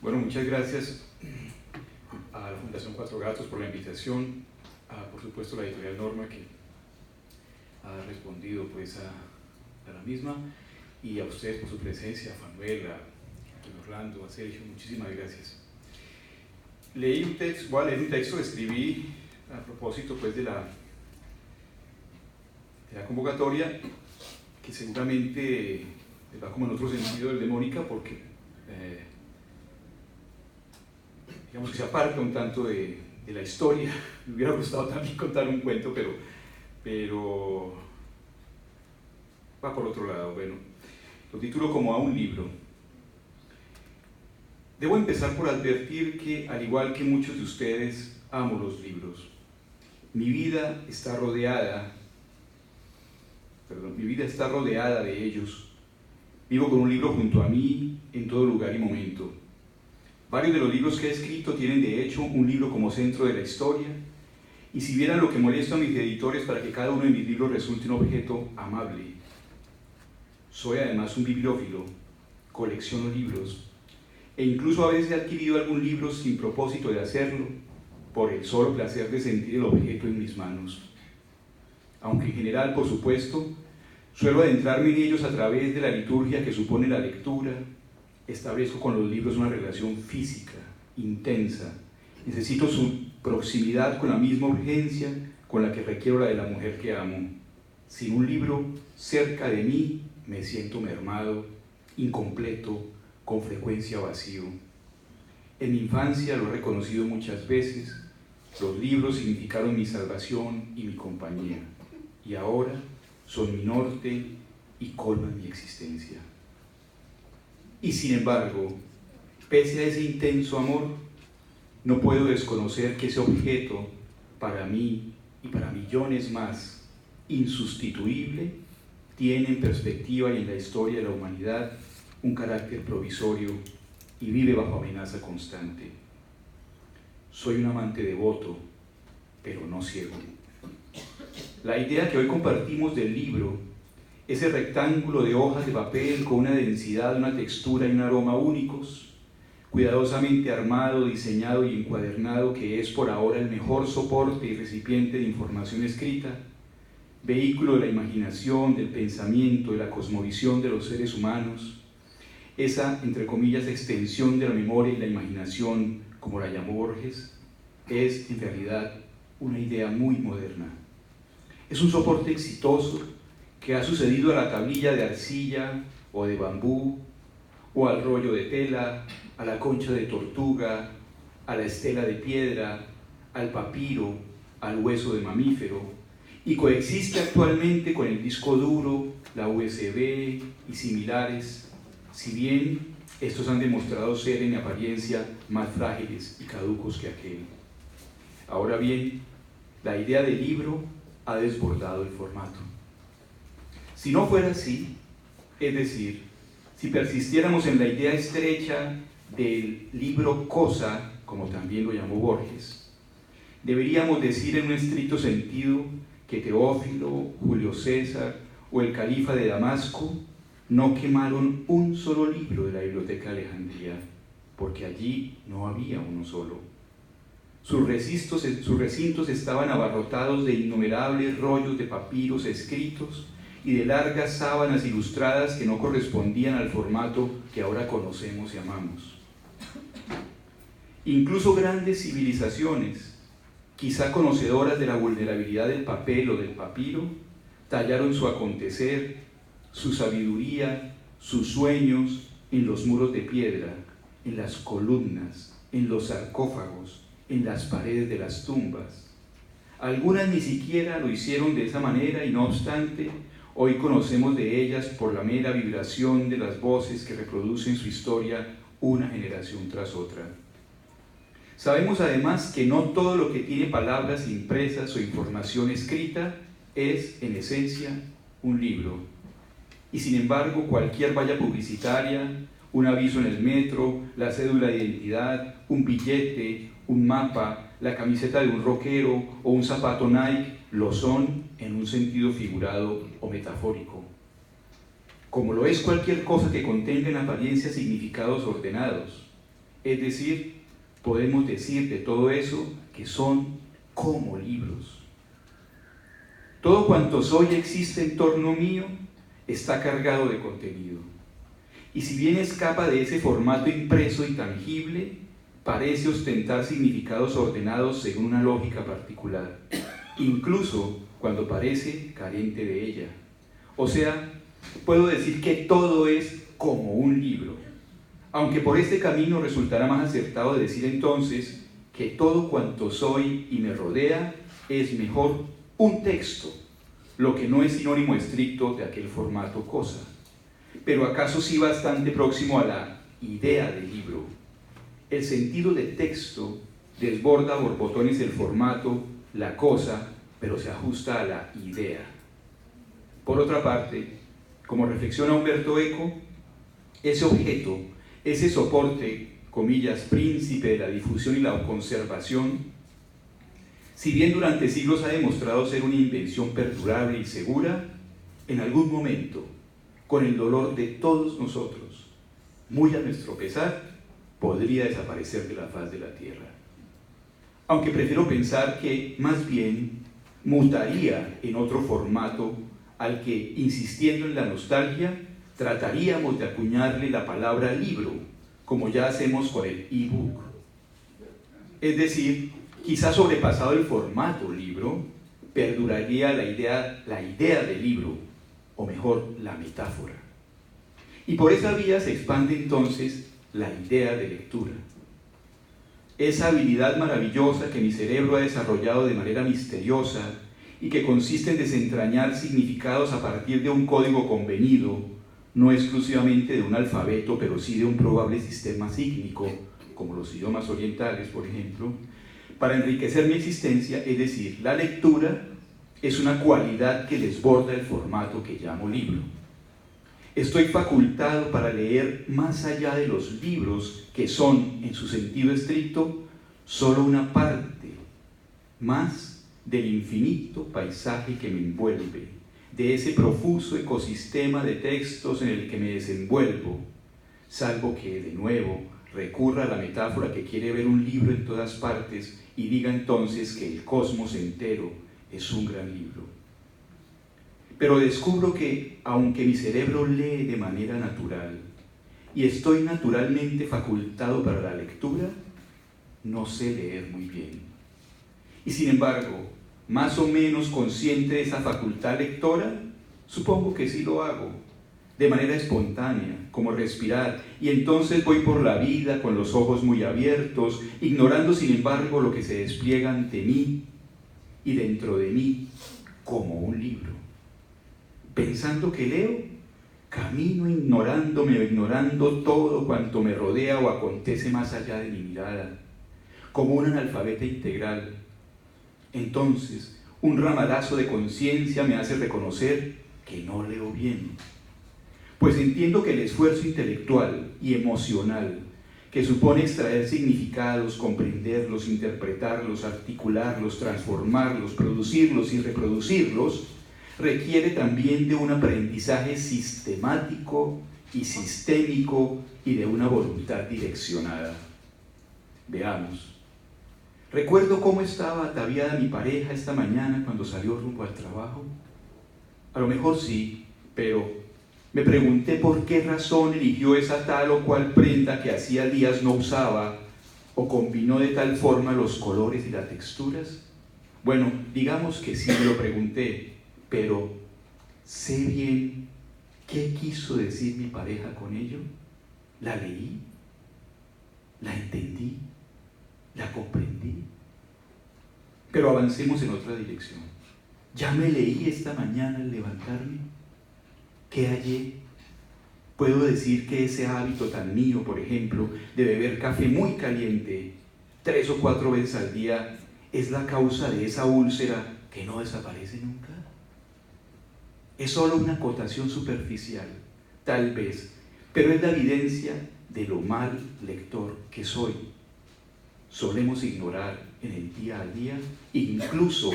Bueno, muchas gracias a la Fundación Cuatro Gatos por la invitación, por supuesto la editorial Norma que ha respondido pues a la misma, y a ustedes por su presencia, a Manuel, a don Orlando, a Sergio, muchísimas gracias. Voy a leer un texto que escribí a propósito pues de la convocatoria, que seguramente va como en otro sentido del de Mónica, porque digamos que se aparta un tanto de la historia. Me hubiera gustado también contar un cuento, pero va por otro lado. Bueno, lo titulo como a un libro. Debo empezar por advertir que, al igual que muchos de ustedes, amo los libros. Mi vida está rodeada de ellos. Vivo con un libro junto a mí en todo lugar y momento. Varios de los libros que he escrito tienen de hecho un libro como centro de la historia, y si vieran lo que molesto a mis editores para que cada uno de mis libros resulte un objeto amable. Soy además un bibliófilo, colecciono libros, e incluso a veces he adquirido algún libro sin propósito de hacerlo, por el solo placer de sentir el objeto en mis manos. Aunque en general, por supuesto, suelo adentrarme en ellos a través de la liturgia que supone la lectura. Establezco con los libros una relación física, intensa. Necesito su proximidad con la misma urgencia con la que requiero la de la mujer que amo. Sin un libro cerca de mí, me siento mermado, incompleto, con frecuencia vacío. En mi infancia lo he reconocido muchas veces. Los libros significaron mi salvación y mi compañía, y ahora son mi norte y colman mi existencia. Y sin embargo, pese a ese intenso amor, no puedo desconocer que ese objeto, para mí y para millones más, insustituible, tiene en perspectiva y en la historia de la humanidad un carácter provisorio y vive bajo amenaza constante. Soy un amante devoto, pero no ciego. La idea que hoy compartimos del libro, ese rectángulo de hojas de papel con una densidad, una textura y un aroma únicos, cuidadosamente armado, diseñado y encuadernado, que es por ahora el mejor soporte y recipiente de información escrita, vehículo de la imaginación, del pensamiento, de la cosmovisión de los seres humanos, esa, entre comillas, extensión de la memoria y la imaginación, como la llamó Borges, es en realidad una idea muy moderna. Es un soporte exitoso que ha sucedido a la tablilla de arcilla o de bambú, o al rollo de tela, a la concha de tortuga, a la estela de piedra, al papiro, al hueso de mamífero, y coexiste actualmente con el disco duro, la USB y similares, si bien estos han demostrado ser en apariencia más frágiles y caducos que aquel. Ahora bien, la idea del libro ha desbordado el formato. Si no fuera así, es decir, si persistiéramos en la idea estrecha del libro cosa, como también lo llamó Borges, deberíamos decir en un estricto sentido que Teófilo, Julio César o el califa de Damasco no quemaron un solo libro de la biblioteca de Alejandría, porque allí no había uno solo. Sus recintos estaban abarrotados de innumerables rollos de papiros escritos y de largas sábanas ilustradas que no correspondían al formato que ahora conocemos y amamos. Incluso grandes civilizaciones, quizá conocedoras de la vulnerabilidad del papel o del papiro, tallaron su acontecer, su sabiduría, sus sueños en los muros de piedra, en las columnas, en los sarcófagos, en las paredes de las tumbas. Algunas ni siquiera lo hicieron de esa manera y no obstante, hoy conocemos de ellas por la mera vibración de las voces que reproducen su historia una generación tras otra. Sabemos además que no todo lo que tiene palabras impresas o información escrita es, en esencia, un libro. Y sin embargo, cualquier valla publicitaria, un aviso en el metro, la cédula de identidad, un billete, un mapa, la camiseta de un rockero o un zapato Nike lo son en un sentido figurado o metafórico. Como lo es cualquier cosa que contenga en apariencia significados ordenados. Es decir, podemos decir de todo eso que son como libros. Todo cuanto soy existe en torno mío, está cargado de contenido. Y si bien escapa de ese formato impreso y tangible, parece ostentar significados ordenados según una lógica particular, incluso cuando parece carente de ella. O sea, puedo decir que todo es como un libro, aunque por este camino resultará más acertado decir entonces que todo cuanto soy y me rodea es mejor un texto, lo que no es sinónimo estricto de aquel formato cosa, pero acaso sí bastante próximo a la idea del libro. El sentido de texto desborda a borbotones el formato, la cosa, pero se ajusta a la idea. Por otra parte, como reflexiona Umberto Eco, ese objeto, ese soporte, comillas, príncipe de la difusión y la conservación, si bien durante siglos ha demostrado ser una invención perdurable y segura, en algún momento, con el dolor de todos nosotros, muy a nuestro pesar, podría desaparecer de la faz de la tierra. Aunque prefiero pensar que, más bien, mutaría en otro formato al que, insistiendo en la nostalgia, trataríamos de acuñarle la palabra libro, como ya hacemos con el e-book. Es decir, quizás sobrepasado el formato libro, perduraría la idea de libro, o mejor, la metáfora. Y por esa vía se expande entonces la idea de lectura. Esa habilidad maravillosa que mi cerebro ha desarrollado de manera misteriosa y que consiste en desentrañar significados a partir de un código convenido, no exclusivamente de un alfabeto, pero sí de un probable sistema sígnico, como los idiomas orientales, por ejemplo, para enriquecer mi existencia, es decir, la lectura es una cualidad que desborda el formato que llamo libro. Estoy facultado para leer más allá de los libros que son, en su sentido estricto, solo una parte más del infinito paisaje que me envuelve, de ese profuso ecosistema de textos en el que me desenvuelvo, salvo que, de nuevo, recurra a la metáfora que quiere ver un libro en todas partes y diga entonces que el cosmos entero es un gran libro. Pero descubro que, aunque mi cerebro lee de manera natural y estoy naturalmente facultado para la lectura, no sé leer muy bien. Y sin embargo, más o menos consciente de esa facultad lectora, supongo que sí lo hago, de manera espontánea, como respirar, y entonces voy por la vida con los ojos muy abiertos, ignorando sin embargo lo que se despliega ante mí y dentro de mí como un libro. Pensando que leo, camino ignorándome o ignorando todo cuanto me rodea o acontece más allá de mi mirada, como un analfabeta integral. Entonces, un ramalazo de conciencia me hace reconocer que no leo bien, pues entiendo que el esfuerzo intelectual y emocional que supone extraer significados, comprenderlos, interpretarlos, articularlos, transformarlos, producirlos y reproducirlos, requiere también de un aprendizaje sistemático y sistémico y de una voluntad direccionada. Veamos. Recuerdo cómo estaba ataviada mi pareja esta mañana cuando salió rumbo al trabajo. A lo mejor sí, pero me pregunté por qué razón eligió esa tal o cual prenda que hacía días no usaba o combinó de tal forma los colores y las texturas. Bueno, digamos que sí me lo pregunté, pero ¿sé bien qué quiso decir mi pareja con ello? ¿La leí? ¿La entendí? ¿La comprendí? Pero avancemos en otra dirección. ¿Ya me leí esta mañana al levantarme? ¿Qué hallé? Puedo decir que ese hábito tan mío, por ejemplo, de beber café muy caliente 3 o 4 veces al día, es la causa de esa úlcera que no desaparece nunca. Es solo una acotación superficial, tal vez, pero es la evidencia de lo mal lector que soy. Solemos ignorar en el día a día incluso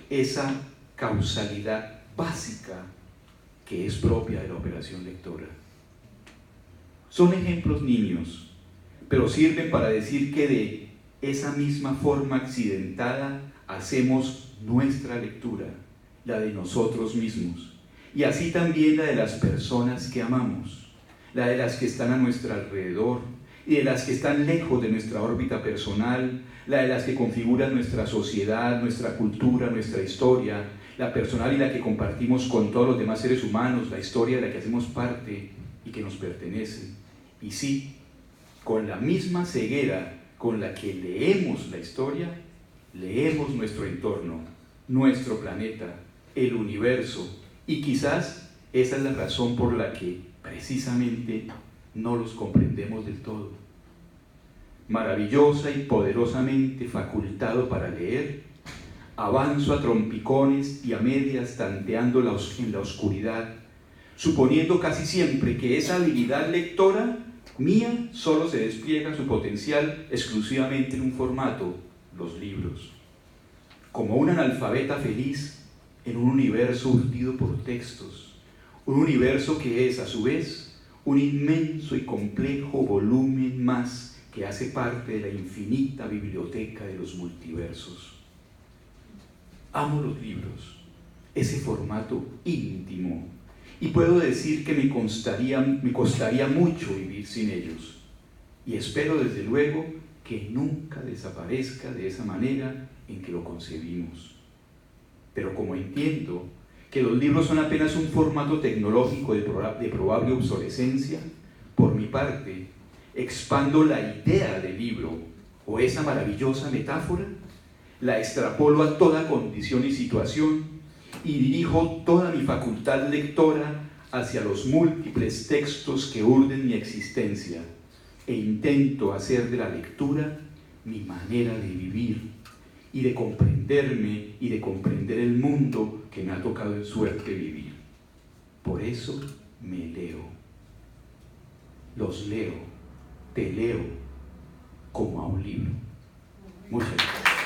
esa causalidad básica que es propia de la operación lectora. Son ejemplos niños, pero sirven para decir que de esa misma forma accidentada hacemos nuestra lectura, la de nosotros mismos, y así también la de las personas que amamos, la de las que están a nuestro alrededor y de las que están lejos de nuestra órbita personal, la de las que configuran nuestra sociedad, nuestra cultura, nuestra historia, la personal y la que compartimos con todos los demás seres humanos, la historia de la que hacemos parte y que nos pertenece. Y sí, con la misma ceguera con la que leemos la historia, leemos nuestro entorno, nuestro planeta, el universo, y quizás esa es la razón por la que precisamente no los comprendemos del todo. Maravillosa y poderosamente facultado para leer, avanzo a trompicones y a medias tanteando en la oscuridad, suponiendo casi siempre que esa habilidad lectora mía solo se despliega su potencial exclusivamente en un formato, los libros. Como un analfabeta feliz en un universo urdido por textos, un universo que es a su vez un inmenso y complejo volumen más que hace parte de la infinita biblioteca de los multiversos. Amo los libros, ese formato íntimo, y puedo decir que me costaría mucho vivir sin ellos, y espero desde luego que nunca desaparezca de esa manera en que lo concebimos. Pero como entiendo que los libros son apenas un formato tecnológico de probable obsolescencia, por mi parte, expando la idea del libro, o esa maravillosa metáfora, la extrapolo a toda condición y situación, y dirijo toda mi facultad lectora hacia los múltiples textos que urden mi existencia, e intento hacer de la lectura mi manera de vivir, y de comprenderme y de comprender el mundo que me ha tocado en suerte vivir. Por eso me leo. Los leo, te leo, como a un libro. Muchas gracias.